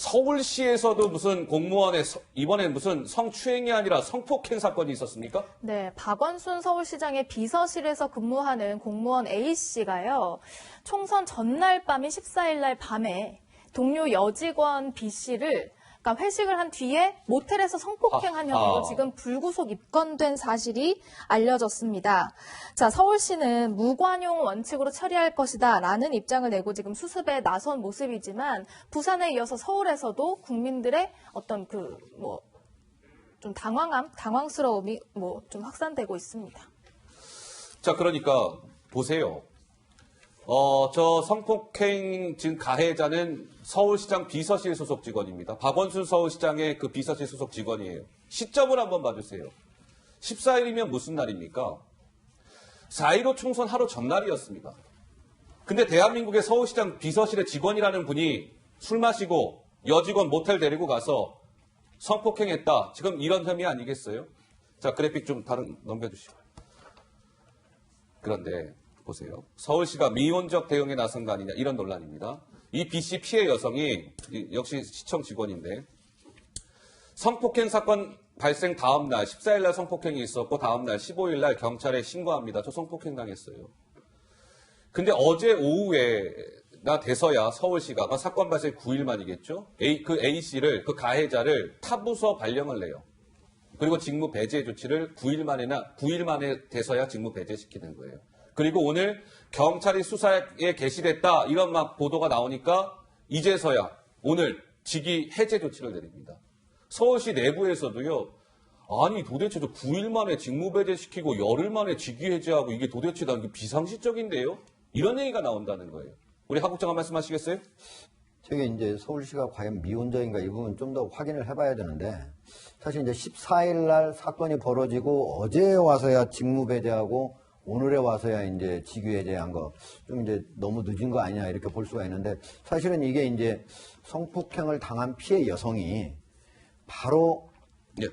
서울시에서도 무슨 공무원의 이번엔 무슨 성추행이 아니라 성폭행 사건이 있었습니까? 네, 박원순 서울시장의 비서실에서 근무하는 공무원 A씨가요. 총선 전날 밤인 14일 날 밤에 동료 여직원 B씨를 그러니까 회식을 한 뒤에 모텔에서 성폭행한 혐의로 지금 불구속 입건된 사실이 알려졌습니다. 자, 서울시는 무관용 원칙으로 처리할 것이다라는 입장을 내고 지금 수습에 나선 모습이지만 부산에 이어서 서울에서도 국민들의 어떤 좀 당황스러움이 좀 확산되고 있습니다. 자, 그러니까 보세요. 저 성폭행 지금 가해자는 서울시장 비서실 소속 직원입니다. 박원순 서울시장의 그 비서실 소속 직원이에요. 시점을 한번 봐주세요. 14일이면 무슨 날입니까? 4.15 총선 하루 전날이었습니다. 근데 대한민국의 서울시장 비서실의 직원이라는 분이 술 마시고 여직원 모텔 데리고 가서 성폭행했다. 지금 이런 혐의 아니겠어요? 자, 그래픽 좀 넘겨주시고. 그런데 보세요. 서울시가 미온적 대응에 나선 거 아니냐 이런 논란입니다. 이 B씨 피해 여성이 역시 시청 직원인데 성폭행 사건 발생 다음 날 14일 날 성폭행이 있었고 다음 날 15일 날 경찰에 신고합니다. 저 성폭행 당했어요. 근데 어제 오후에나 돼서야 서울시가 사건 발생 9일 만이겠죠. 그 A씨를 그 가해자를 타부서 발령을 내요. 그리고 직무 배제 조치를 9일 만에 돼서야 직무 배제시키는 거예요. 그리고 오늘 경찰이 수사에 개시됐다 이런 막 보도가 나오니까 이제서야 오늘 직위 해제 조치를 내립니다. 서울시 내부에서도요. 아니 도대체 저 9일 만에 직무 배제시키고 열흘 만에 직위 해제하고 이게 도대체 다 비상식적인데요? 이런 얘기가 나온다는 거예요. 우리 하 국장관 말씀하시겠어요? 저게 이제 서울시가 과연 미온적인가 이 부분 좀 더 확인을 해봐야 되는데 사실 이제 14일 날 사건이 벌어지고 어제 와서야 직무 배제하고 오늘에 와서야 이제 직위해제한 거 좀 이제 너무 늦은 거 아니냐 이렇게 볼 수가 있는데 사실은 이게 이제 성폭행을 당한 피해 여성이 바로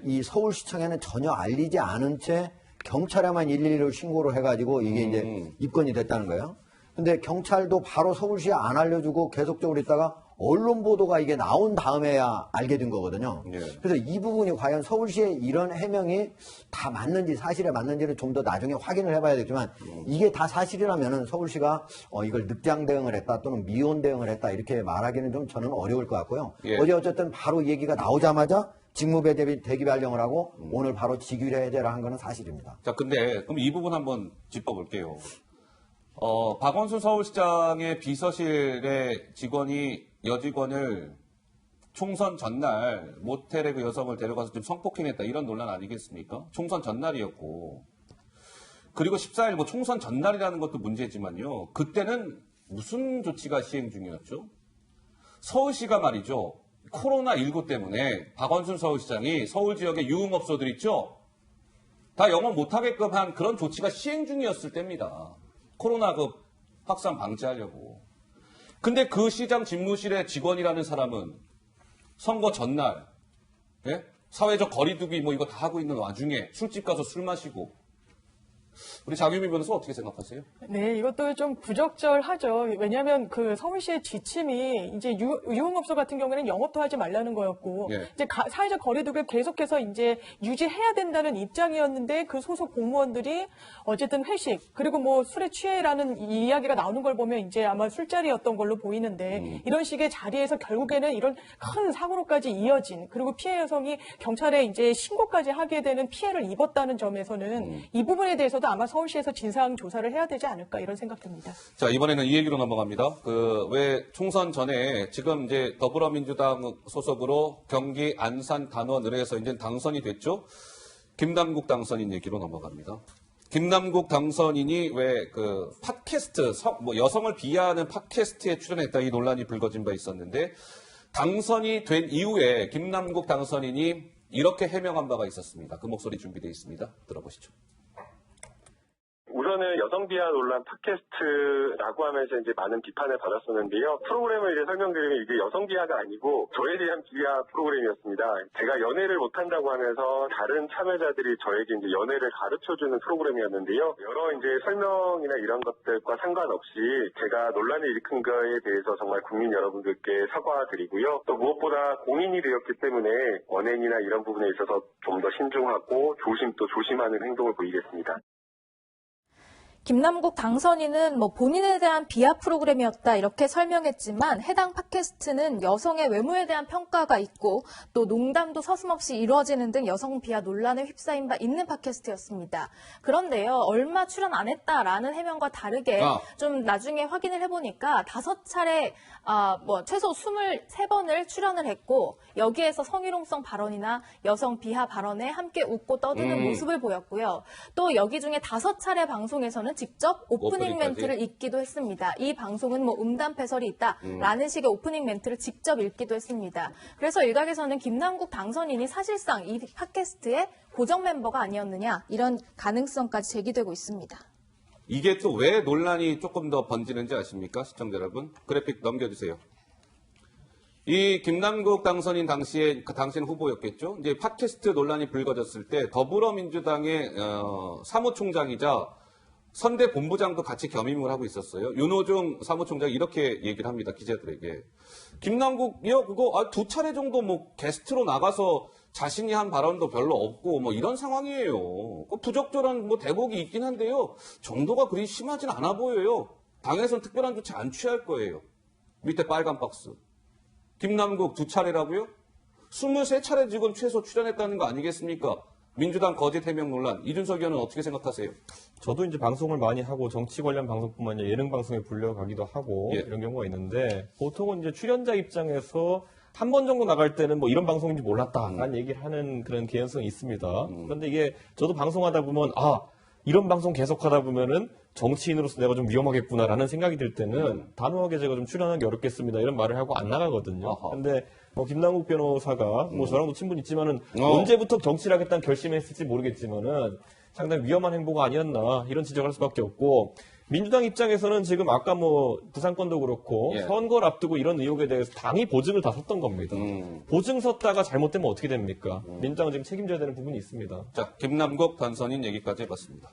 이 서울시청에는 전혀 알리지 않은 채 경찰에만 112로 신고를 해가지고 이게 이제 입건이 됐다는 거예요. 근데 경찰도 바로 서울시에 안 알려주고 계속적으로 있다가 언론 보도가 이게 나온 다음에야 알게 된 거거든요. 그래서 이 부분이 과연 서울시의 이런 해명이 다 맞는지 사실에 맞는지는 좀 더 나중에 확인을 해봐야 되지만 이게 다 사실이라면은 서울시가 이걸 늑장 대응을 했다 또는 미온 대응을 했다 이렇게 말하기는 좀 저는 어려울 것 같고요. 어제 어쨌든 바로 이 얘기가 나오자마자 직무배제 대기 발령을 하고 오늘 바로 직위를 해제를 한 거는 사실입니다. 자, 근데 그럼 이 부분 한번 짚어볼게요. 박원순 서울시장의 비서실의 직원이 여직원을 총선 전날 모텔에 그 여성을 데려가서 좀 성폭행했다 이런 논란 아니겠습니까? 총선 전날이었고 그리고 14일 총선 전날이라는 것도 문제지만요. 그때는 무슨 조치가 시행 중이었죠? 서울시가 말이죠. 코로나19 때문에 박원순 서울시장이 서울 지역의 유흥업소들 있죠? 다 영업 못하게끔 한 그런 조치가 시행 중이었을 때입니다. 코로나 확산 방지하려고. 근데 그 시장 집무실의 직원이라는 사람은 선거 전날, 사회적 거리두기 이거 다 하고 있는 와중에 술집 가서 술 마시고. 우리 장유미 변호사 어떻게 생각하세요? 네, 이것도 좀 부적절하죠. 왜냐하면 그 서울시의 지침이 이제 유흥업소 같은 경우에는 영업도 하지 말라는 거였고, 이제 사회적 거리두기를 계속해서 이제 유지해야 된다는 입장이었는데 그 소속 공무원들이 어쨌든 회식 그리고 술에 취해라는 이야기가 나오는 걸 보면 이제 아마 술자리였던 걸로 보이는데 이런 식의 자리에서 결국에는 이런 큰 사고로까지 이어진 그리고 피해 여성이 경찰에 이제 신고까지 하게 되는 피해를 입었다는 점에서는 이 부분에 대해서도 아마 서울시에서 진상 조사를 해야 되지 않을까 이런 생각됩니다. 자, 이번에는 이 얘기로 넘어갑니다. 왜 총선 전에 지금 이제 더불어민주당 소속으로 경기 안산 단원 의뢰에서 이제 당선이 됐죠. 김남국 당선인 얘기로 넘어갑니다. 김남국 당선인이 왜 그 팟캐스트 여성을 비하하는 팟캐스트에 출연했다 이 논란이 불거진 바 있었는데 당선이 된 이후에 김남국 당선인이 이렇게 해명한 바가 있었습니다. 그 목소리 준비되어 있습니다. 들어보시죠. 우선 프로그램에서는 여성 비하 논란 팟캐스트라고 하면서 이제 많은 비판을 받았었는데요. 프로그램을 이제 설명드리면 이게 여성 비하가 아니고 저에 대한 비하 프로그램이었습니다. 제가 연애를 못한다고 하면서 다른 참여자들이 저에게 이제 연애를 가르쳐주는 프로그램이었는데요. 여러 이제 설명이나 이런 것들과 상관없이 제가 논란을 일으킨 거에 대해서 정말 국민 여러분들께 사과드리고요. 또 무엇보다 공인이 되었기 때문에 언행이나 이런 부분에 있어서 좀 더 신중하고 조심하는 행동을 보이겠습니다. 김남국 당선인은 본인에 대한 비하 프로그램이었다 이렇게 설명했지만 해당 팟캐스트는 여성의 외모에 대한 평가가 있고 또 농담도 서슴없이 이루어지는 등 여성 비하 논란에 휩싸인 바 있는 팟캐스트였습니다. 그런데요, 얼마 출연 안 했다라는 해명과 다르게 좀 나중에 확인을 해보니까 5차례 최소 23번을 출연을 했고 여기에서 성희롱성 발언이나 여성 비하 발언에 함께 웃고 떠드는 모습을 보였고요. 또 여기 중에 5차례 방송에서는 직접 오프닝 멘트를 읽기도 했습니다. 이 방송은 음담패설이 있다라는 식의 오프닝 멘트를 직접 읽기도 했습니다. 그래서 일각에서는 김남국 당선인이 사실상 이 팟캐스트의 고정 멤버가 아니었느냐 이런 가능성까지 제기되고 있습니다. 이게 또 왜 논란이 조금 더 번지는지 아십니까? 시청자 여러분. 그래픽 넘겨주세요. 이 김남국 당선인 당시에, 당시에는 후보였겠죠. 이제 팟캐스트 논란이 불거졌을 때 더불어민주당의 사무총장이자 선대 본부장도 같이 겸임을 하고 있었어요. 윤호중 사무총장이 이렇게 얘기를 합니다. 기자들에게. 김남국이요? 그거 2차례 정도 게스트로 나가서 자신이 한 발언도 별로 없고 이런 상황이에요. 부적절한 대목이 있긴 한데요. 정도가 그리 심하진 않아 보여요. 당에서는 특별한 조치 안 취할 거예요. 밑에 빨간 박스. 김남국 2차례라고요? 23차례 지금 최소 출연했다는 거 아니겠습니까? 민주당 거짓 해명 논란. 이준석 의원은 어떻게 생각하세요? 저도 이제 방송을 많이 하고 정치 관련 방송뿐만 아니라 예능 방송에 불려가기도 하고 이런 경우가 있는데 보통은 이제 출연자 입장에서 한 번 정도 나갈 때는 이런 방송인지 몰랐다라는 얘기를 하는 그런 개연성이 있습니다. 그런데 이게 저도 방송하다 보면 이런 방송 계속하다 보면은 정치인으로서 내가 좀 위험하겠구나라는 생각이 들 때는 단호하게 제가 좀 출연하기 어렵겠습니다 이런 말을 하고 안 나가거든요. 근데 김남국 변호사가 저랑도 친분 있지만은 언제부터 정치를 하겠다는 결심했을지 모르겠지만은 상당히 위험한 행보가 아니었나 이런 지적을 할 수밖에 없고 민주당 입장에서는 지금 아까 부산권도 그렇고 선거를 앞두고 이런 의혹에 대해서 당이 보증을 다 섰던 겁니다. 보증 섰다가 잘못되면 어떻게 됩니까? 민주당은 지금 책임져야 되는 부분이 있습니다. 자, 김남국 당선인 얘기까지 해봤습니다.